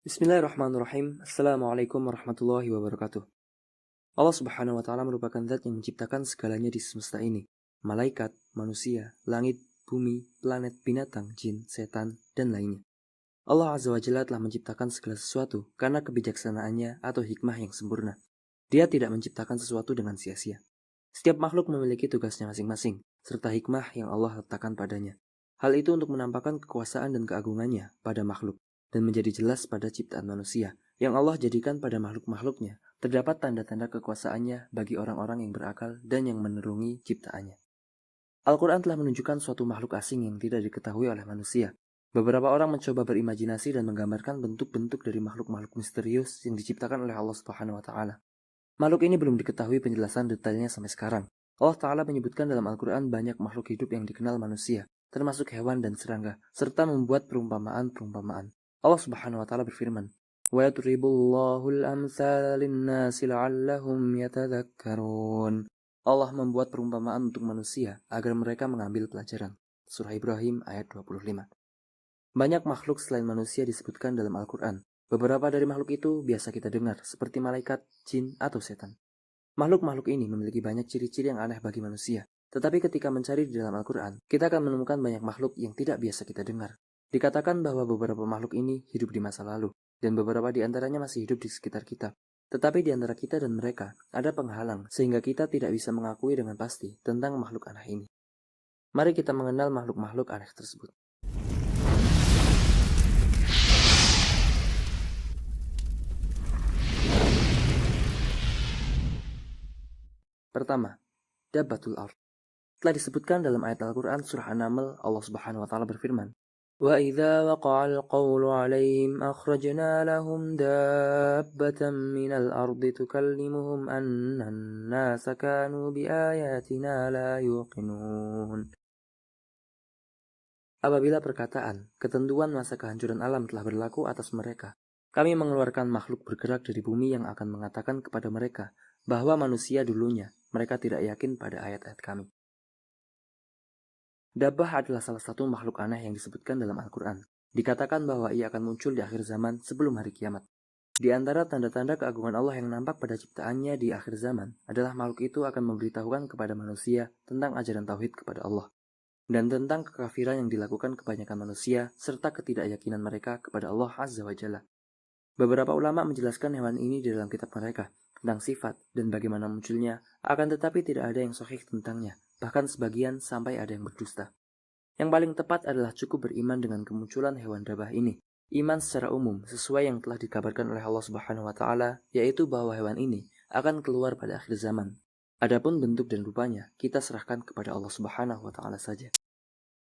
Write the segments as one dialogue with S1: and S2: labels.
S1: Bismillahirrahmanirrahim. Assalamualaikum warahmatullahi wabarakatuh. Allah Subhanahu wa taala merupakan zat yang menciptakan segalanya di semesta ini. Malaikat, manusia, langit, bumi, planet, binatang, jin, setan, dan lainnya. Allah Azza wa Jalla telah menciptakan segala sesuatu karena kebijaksanaannya atau hikmah yang sempurna. Dia tidak menciptakan sesuatu dengan sia-sia. Setiap makhluk memiliki tugasnya masing-masing, serta hikmah yang Allah letakkan padanya. Hal itu untuk menampakkan kekuasaan dan keagungannya pada makhluk, dan menjadi jelas pada ciptaan manusia, yang Allah jadikan pada makhluk-makhluknya. Terdapat tanda-tanda kekuasaannya bagi orang-orang yang berakal dan yang menerungi ciptaannya. Al-Quran telah menunjukkan suatu makhluk asing yang tidak diketahui oleh manusia. Beberapa orang mencoba berimajinasi dan menggambarkan bentuk-bentuk dari makhluk-makhluk misterius yang diciptakan oleh Allah Subhanahu wa taala. Makhluk ini belum diketahui penjelasan detailnya sampai sekarang. Allah Ta'ala menyebutkan dalam Al-Quran banyak makhluk hidup yang dikenal manusia, termasuk hewan dan serangga, serta membuat perumpamaan-perumpamaan. Allah Subhanahu wa taala berfirman, وَيَضْرِبُ اللَّهُ الْأَمْثَالَ لِلنَّاسِ لَعَلَّهُمْ يَتَذَكَّرُونَ. Allah membuat perumpamaan untuk manusia agar mereka mengambil pelajaran. Surah Ibrahim ayat 25. Banyak makhluk selain manusia disebutkan dalam Al-Quran. Beberapa dari makhluk itu biasa kita dengar, seperti malaikat, jin, atau setan. Makhluk-makhluk ini memiliki banyak ciri-ciri yang aneh bagi manusia. Tetapi ketika mencari di dalam Al-Quran, kita akan menemukan banyak makhluk yang tidak biasa kita dengar. Dikatakan bahwa beberapa makhluk ini hidup di masa lalu, dan beberapa di antaranya masih hidup di sekitar kita. Tetapi di antara kita dan mereka, ada penghalang, sehingga kita tidak bisa mengakui dengan pasti tentang makhluk aneh ini. Mari kita mengenal makhluk-makhluk aneh tersebut. Pertama, Dabbatul Ard. Telah disebutkan dalam ayat Al-Quran surah An-Naml, Allah Subhanahu wa taala berfirman, وَإِذَا وَقَعَ الْقَوْلُ عَلَيْهِمْ أَخْرَجْنَا لَهُمْ دَابَّةً مِنَ الْأَرْضِ تُكَلِّمُهُمْ أَنَّ النَّاسَ كَانُوا بِآيَاتِنَا لَا يُوقِنُونَ. Apabila perkataan, ketentuan masa kehancuran alam telah berlaku atas mereka, kami mengeluarkan makhluk bergerak dari bumi yang akan mengatakan kepada mereka bahwa manusia dulunya mereka tidak yakin pada ayat-ayat kami. Dabbah adalah salah satu makhluk aneh yang disebutkan dalam Al-Quran. Dikatakan bahwa ia akan muncul di akhir zaman sebelum hari kiamat. Di antara tanda-tanda keagungan Allah yang nampak pada ciptaannya di akhir zaman adalah makhluk itu akan memberitahukan kepada manusia tentang ajaran tauhid kepada Allah dan tentang kekafiran yang dilakukan kebanyakan manusia serta ketidakyakinan mereka kepada Allah Azza wa Jalla. Beberapa ulama menjelaskan hewan ini di dalam kitab mereka tentang sifat dan bagaimana munculnya, akan tetapi tidak ada yang sahih tentangnya, bahkan sebagian sampai ada yang berdusta. Yang paling tepat adalah cukup beriman dengan kemunculan hewan dabah ini. Iman secara umum sesuai yang telah dikabarkan oleh Allah Subhanahu wa taala, yaitu bahwa hewan ini akan keluar pada akhir zaman. Adapun bentuk dan rupanya, kita serahkan kepada Allah Subhanahu wa taala saja.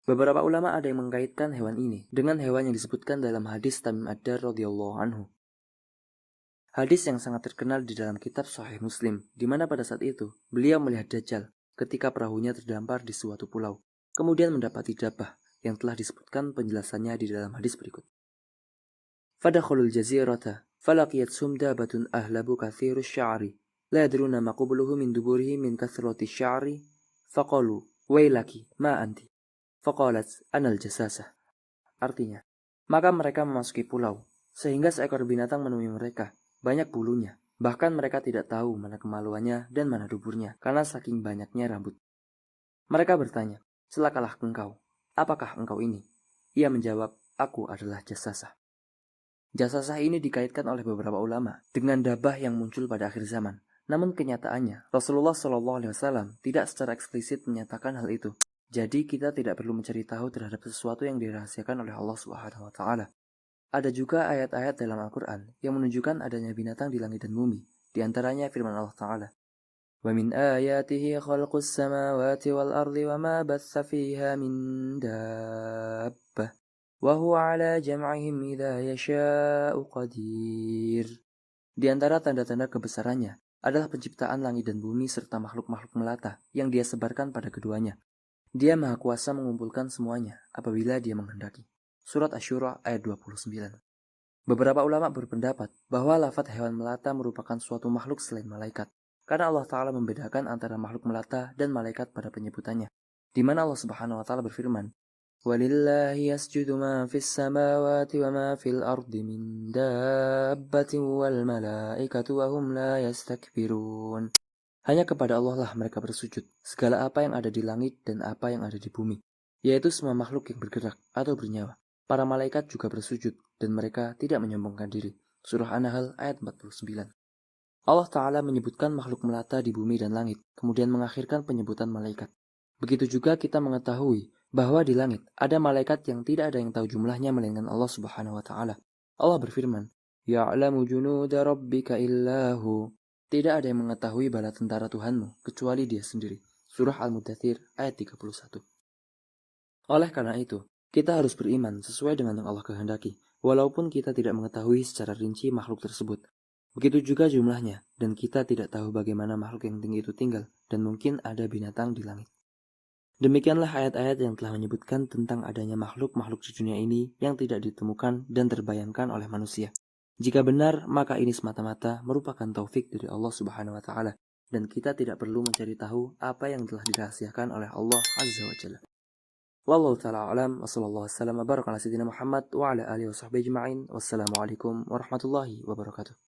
S1: Beberapa ulama ada yang mengkaitkan hewan ini dengan hewan yang disebutkan dalam hadis Tamim Ad-Dar radhiyallahu anhu. Hadis yang sangat terkenal di dalam kitab Sahih Muslim, di mana pada saat itu beliau melihat Dajjal ketika perahunya terdampar di suatu pulau, kemudian mendapati dabbah yang telah disebutkan penjelasannya di dalam hadis berikut. Fadakhulul jazirata falaqiyat sumdabatun ahlabu kathirus sya'ri la yadruna maqubluhu min duburihi min kathrati sya'ri faqalu wailaki ma anti faqalat anal jasasah. Artinya, maka mereka memasuki pulau, sehingga seekor binatang menemui mereka, banyak bulunya. Bahkan mereka tidak tahu mana kemaluannya dan mana duburnya, karena saking banyaknya rambut. Mereka bertanya, celakalah engkau, apakah engkau ini? Ia menjawab, aku adalah Jasasah. Jasasah ini dikaitkan oleh beberapa ulama dengan dabbah yang muncul pada akhir zaman. Namun kenyataannya, Rasulullah SAW tidak secara eksplisit menyatakan hal itu. Jadi kita tidak perlu mencari tahu terhadap sesuatu yang dirahasiakan oleh Allah Subhanahu wa taala. Ada juga ayat-ayat dalam Al-Quran yang menunjukkan adanya binatang di langit dan bumi. Di antaranya firman Allah Ta'ala, وَمِنْ آيَاتِهِ خَلْقُ السَّمَاوَاتِ وَالْأَرْضِ وَمَا بَثَّ فِيهَا مِنْ دَابَّةٍ وَهُوَ عَلَى جَمْعِهِمْ إِذَا يَشَاءُ قَدِيرٌ. Di antara tanda-tanda kebesarannya adalah penciptaan langit dan bumi serta makhluk-makhluk melata yang dia sebarkan pada keduanya. Dia maha kuasa mengumpulkan semuanya apabila dia menghendaki. Surat Asy-Syura ayat 29. Beberapa ulama berpendapat bahwa lafaz hewan melata merupakan suatu makhluk selain malaikat, karena Allah Ta'ala membedakan antara makhluk melata dan malaikat pada penyebutannya, di mana Allah Subhanahu wa Ta'ala berfirman, وَلِلَّهِ يَسْجُدُ مَا فِي السَّمَاوَاتِ وَمَا فِي الْأَرْضِ مِنْ دَابَّةٍ وَالْمَلَائِكَةُ وَهُمْ لَا يَسْتَكْبِرُونَ. Hanya kepada Allah lah mereka bersujud, segala apa yang ada di langit dan apa yang ada di bumi, yaitu semua makhluk yang bergerak atau bernyawa. Para malaikat juga bersujud, dan mereka tidak menyombongkan diri. Surah An-Nahl ayat 49. Allah Ta'ala menyebutkan makhluk melata di bumi dan langit, kemudian mengakhirkan penyebutan malaikat. Begitu juga kita mengetahui bahwa di langit ada malaikat yang tidak ada yang tahu jumlahnya melainkan Allah Subhanahu wa Ta'ala. Allah berfirman, "Ya'lamu junuda rabbika illahu." Tidak ada yang mengetahui bala tentara Tuhanmu kecuali Dia sendiri. Surah Al-Muddathir ayat 31. Oleh karena itu, kita harus beriman sesuai dengan yang Allah kehendaki, walaupun kita tidak mengetahui secara rinci makhluk tersebut. Begitu juga jumlahnya, dan kita tidak tahu bagaimana makhluk yang tinggi itu tinggal, dan mungkin ada binatang di langit. Demikianlah ayat-ayat yang telah menyebutkan tentang adanya makhluk-makhluk di dunia ini yang tidak ditemukan dan terbayangkan oleh manusia. Jika benar, maka ini semata-mata merupakan taufik dari Allah Subhanahu wa Ta'ala, dan kita tidak perlu mencari tahu apa yang telah dirahasiakan oleh Allah Azza wa Jalla. Wallahu ta'ala alam wa sallallahu wasallam wa baraka ala sayyidina Muhammad wa ala alihi wa sahbihi ajma'in. Wassalamualaikum warahmatullahi wabarakatuh.